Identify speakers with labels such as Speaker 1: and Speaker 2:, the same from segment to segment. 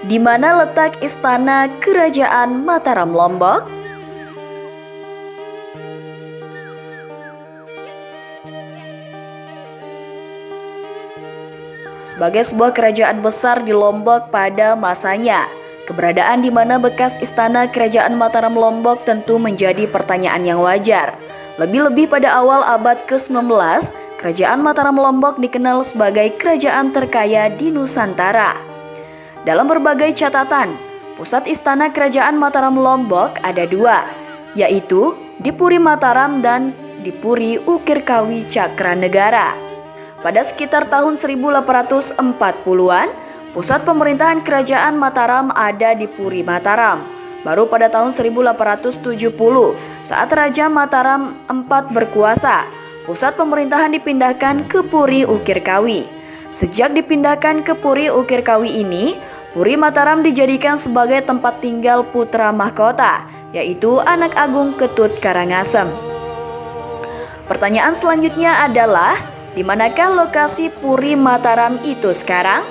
Speaker 1: Di mana letak istana Kerajaan Mataram Lombok? Sebagai sebuah kerajaan besar di Lombok pada masanya, keberadaan di mana bekas istana Kerajaan Mataram Lombok tentu menjadi pertanyaan yang wajar. Lebih-lebih pada awal abad ke-19, Kerajaan Mataram Lombok dikenal sebagai kerajaan terkaya di Nusantara. Dalam berbagai catatan, pusat istana Kerajaan Mataram Lombok ada dua, yaitu di Puri Mataram dan di Puri Ukirkawi Cakranegara. Pada sekitar tahun 1840-an, pusat pemerintahan Kerajaan Mataram ada di Puri Mataram. Baru pada tahun 1870, saat Raja Mataram IV berkuasa, pusat pemerintahan dipindahkan ke Puri Ukirkawi. Sejak dipindahkan ke Puri Ukirkawi ini, Puri Mataram dijadikan sebagai tempat tinggal putra mahkota, yaitu Anak Agung Ketut Karangasem. Pertanyaan selanjutnya adalah, di manakah lokasi Puri Mataram itu sekarang?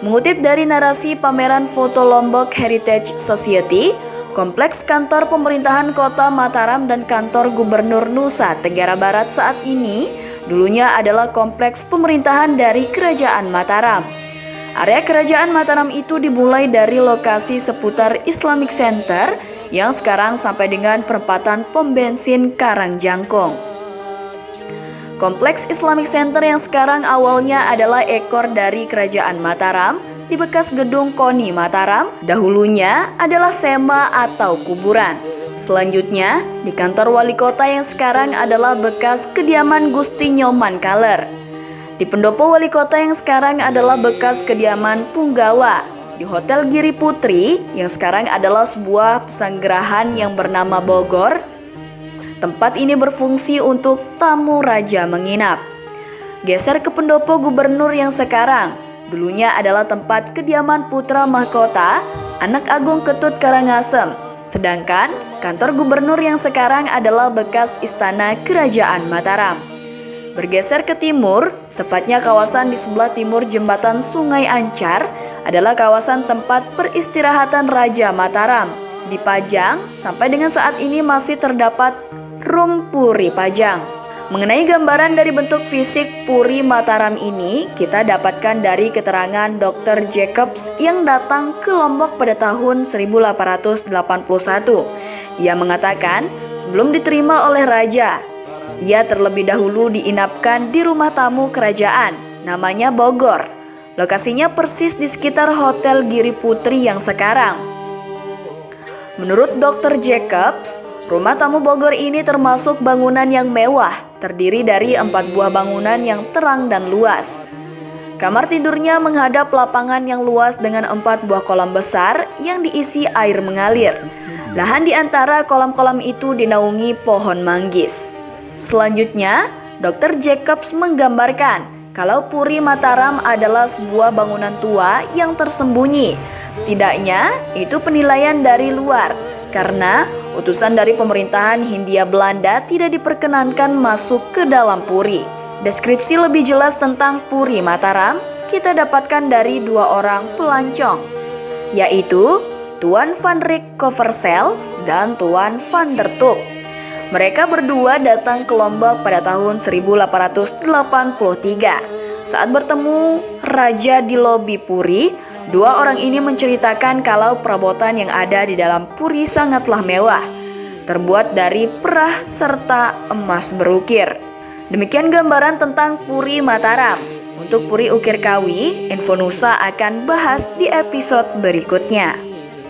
Speaker 1: Mengutip dari narasi pameran foto Lombok Heritage Society, kompleks kantor pemerintahan kota Mataram dan kantor gubernur Nusa Tenggara Barat saat ini dulunya adalah kompleks pemerintahan dari Kerajaan Mataram. Area Kerajaan Mataram itu dimulai dari lokasi seputar Islamic Center yang sekarang sampai dengan perempatan pom bensin Karangjangkung. Kompleks Islamic Center yang sekarang awalnya adalah ekor dari Kerajaan Mataram di bekas gedung KONI Mataram, dahulunya adalah sema atau kuburan. Selanjutnya, di kantor wali kota yang sekarang adalah bekas kediaman Gusti Nyoman Kaler. Di pendopo wali kota yang sekarang adalah bekas kediaman Punggawa. Di Hotel Giri Putri yang sekarang adalah sebuah pesanggerahan yang bernama Bogor. Tempat ini berfungsi untuk tamu raja menginap. Geser ke pendopo gubernur yang sekarang, dulunya adalah tempat kediaman putra mahkota Anak Agung Ketut Karangasem. Sedangkan kantor gubernur yang sekarang adalah bekas istana Kerajaan Mataram. Bergeser ke timur, tepatnya kawasan di sebelah timur jembatan Sungai Ancar adalah kawasan tempat peristirahatan Raja Mataram. Di Pajang, sampai dengan saat ini masih terdapat Rum Puri Pajang. Mengenai gambaran dari bentuk fisik Puri Mataram ini, kita dapatkan dari keterangan Dr. Jacobs yang datang ke Lombok pada tahun 1881. Ia mengatakan, sebelum diterima oleh raja, ia terlebih dahulu diinapkan di rumah tamu kerajaan, namanya Bogor. Lokasinya persis di sekitar Hotel Giri Putri yang sekarang. Menurut Dr. Jacobs, rumah tamu Bogor ini termasuk bangunan yang mewah, terdiri dari 4 buah bangunan yang terang dan luas. Kamar tidurnya menghadap lapangan yang luas dengan 4 buah kolam besar yang diisi air mengalir. Lahan di antara kolam-kolam itu dinaungi pohon manggis. Selanjutnya, Dr. Jacobs menggambarkan kalau Puri Mataram adalah sebuah bangunan tua yang tersembunyi. Setidaknya, itu penilaian dari luar, karena utusan dari pemerintahan Hindia Belanda tidak diperkenankan masuk ke dalam Puri. Deskripsi lebih jelas tentang Puri Mataram kita dapatkan dari 2 orang pelancong, yaitu Tuan Van Ryck Coversel dan Tuan Van der Tuk. Mereka berdua datang ke Lombok pada tahun 1883. Saat bertemu raja di lobi Puri, 2 orang ini menceritakan kalau perabotan yang ada di dalam Puri sangatlah mewah, terbuat dari perah serta emas berukir. Demikian gambaran tentang Puri Mataram. Untuk Puri Ukirkawi, Infonusa akan bahas di episode berikutnya.